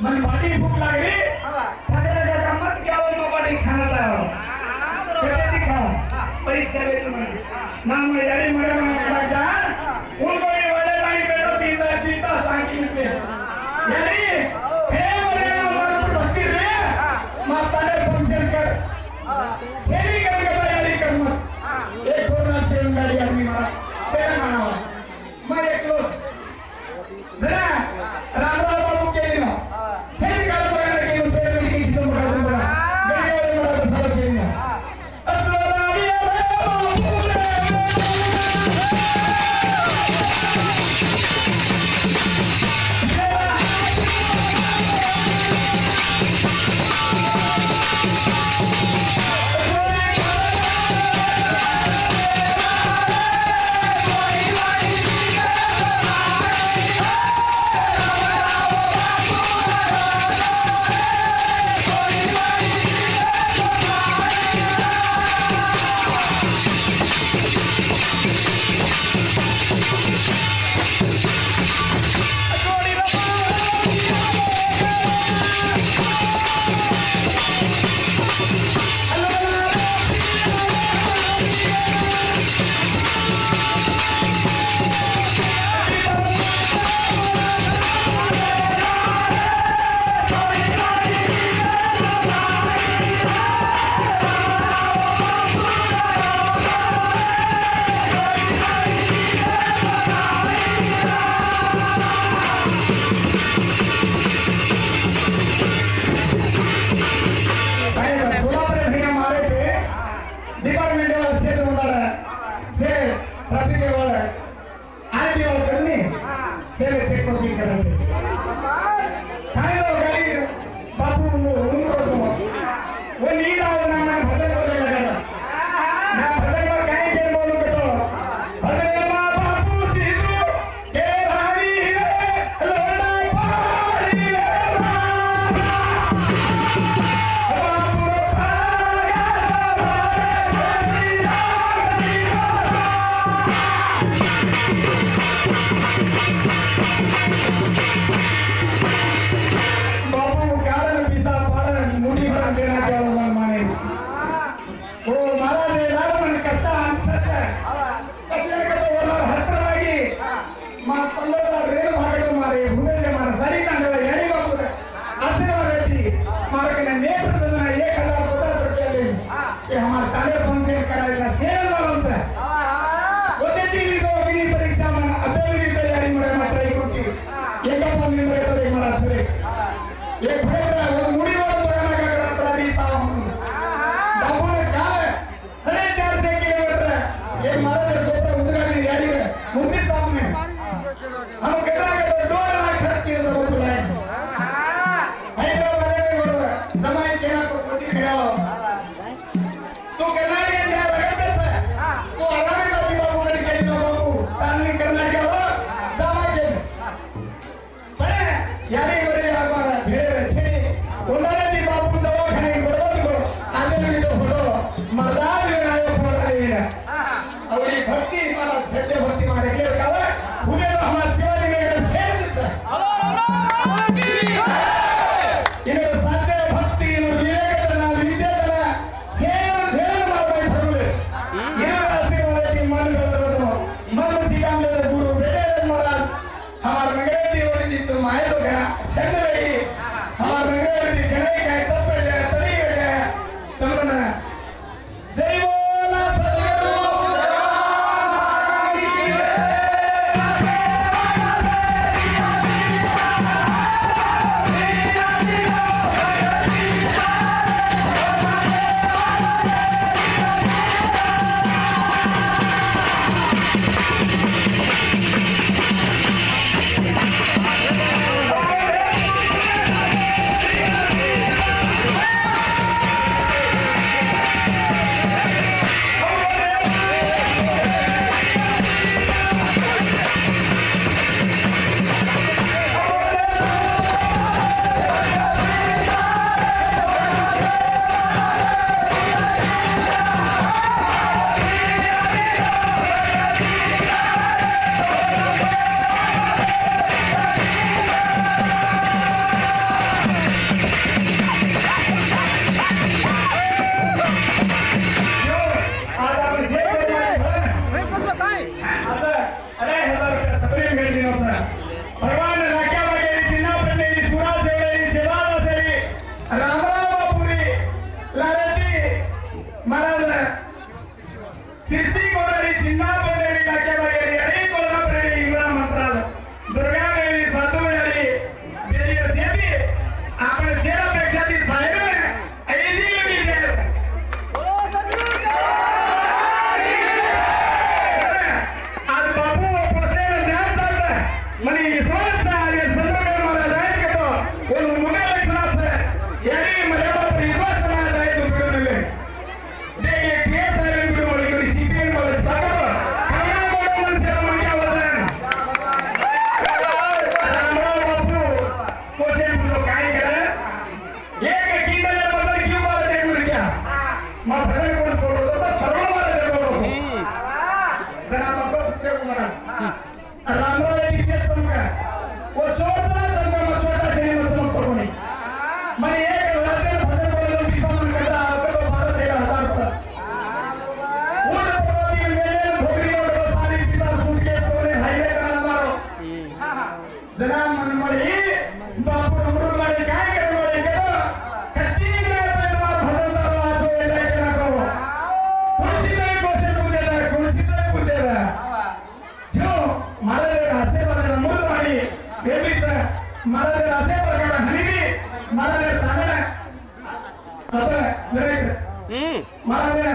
मन भाडी भूक लागली ठाकरे का मत घ्यावं मग भाडी खाण्याचा कधी खावा परीक्षा वेळ म्हणजे नाम यारी मरे मला जा उनकोई वाले लाइन पे तो तीता सांगितले यारी हे मरे मला भक्ती रे माताने फंक्शन कर छेली करके तैयारी कर मत एक कोना से गाड़ी आदमी मारा तेरा माना मैं एक लोग जरा रामराव बाबू के लिए सेम कर पड़ा कि उसे मिल के कितना बड़ा बड़ा मेरे वाले बड़ा तो सारा के लिए भगवान राख्या वगैरे चिन्हा पडलेली सुरा सेवलेली सेवा असेली रामराव बापुरी लालती महाराज सिद्धी कोणारी चिन्हा पडलेली राख्या वगैरे अनेक कोल्हापुरी इंग्ला मंत्राल दुर्गा देवी साधू यारी देवी सेवी आपण सेवापेक्षा ती साहेब ऐदी लगी देव आज बापू पोसेल ध्यान चालतं म्हणे ईश्वरचा आणि संतमेव मला जायचं का तो कोण मुगा लक्षणाचं यारी माझ्या बाप ईश्वर मला जायचं उपयोग नव्हे ते एक केस आहे मी बोलली कधी सीपीएम बोलत टाकतो कमला बोलून मन सेवा म्हणजे वजन रामराव बापू पोसेल मुलं काय केलं एक किंडल बदल क्यों बोलत आहे मुलं क्या मग फसल कोण सोडतो तर सर्व मला सोडतो जरा मग ते मला रामराव एक केस समजा वो छोटा समजा मग छोटा से मग समजतो कोणी मग एक लाटे फसल बोलून दिसवून करता आता तो 12,000 रुपये वो प्रॉपर्टी मेले ठोकरी और वो सारी पिता सूट के सोने हाईवे करा मारो जरा मन मળી बापू अमृत वाले काय करनो लेके कत्ती के पैर भरता आजो एला के नको कुर्सी में कोसे पूछेला जो मारे हाथे पर मूल वाली बेबी से मारे हाथे पर का हनीबी मारे ताने आता मेरे मारे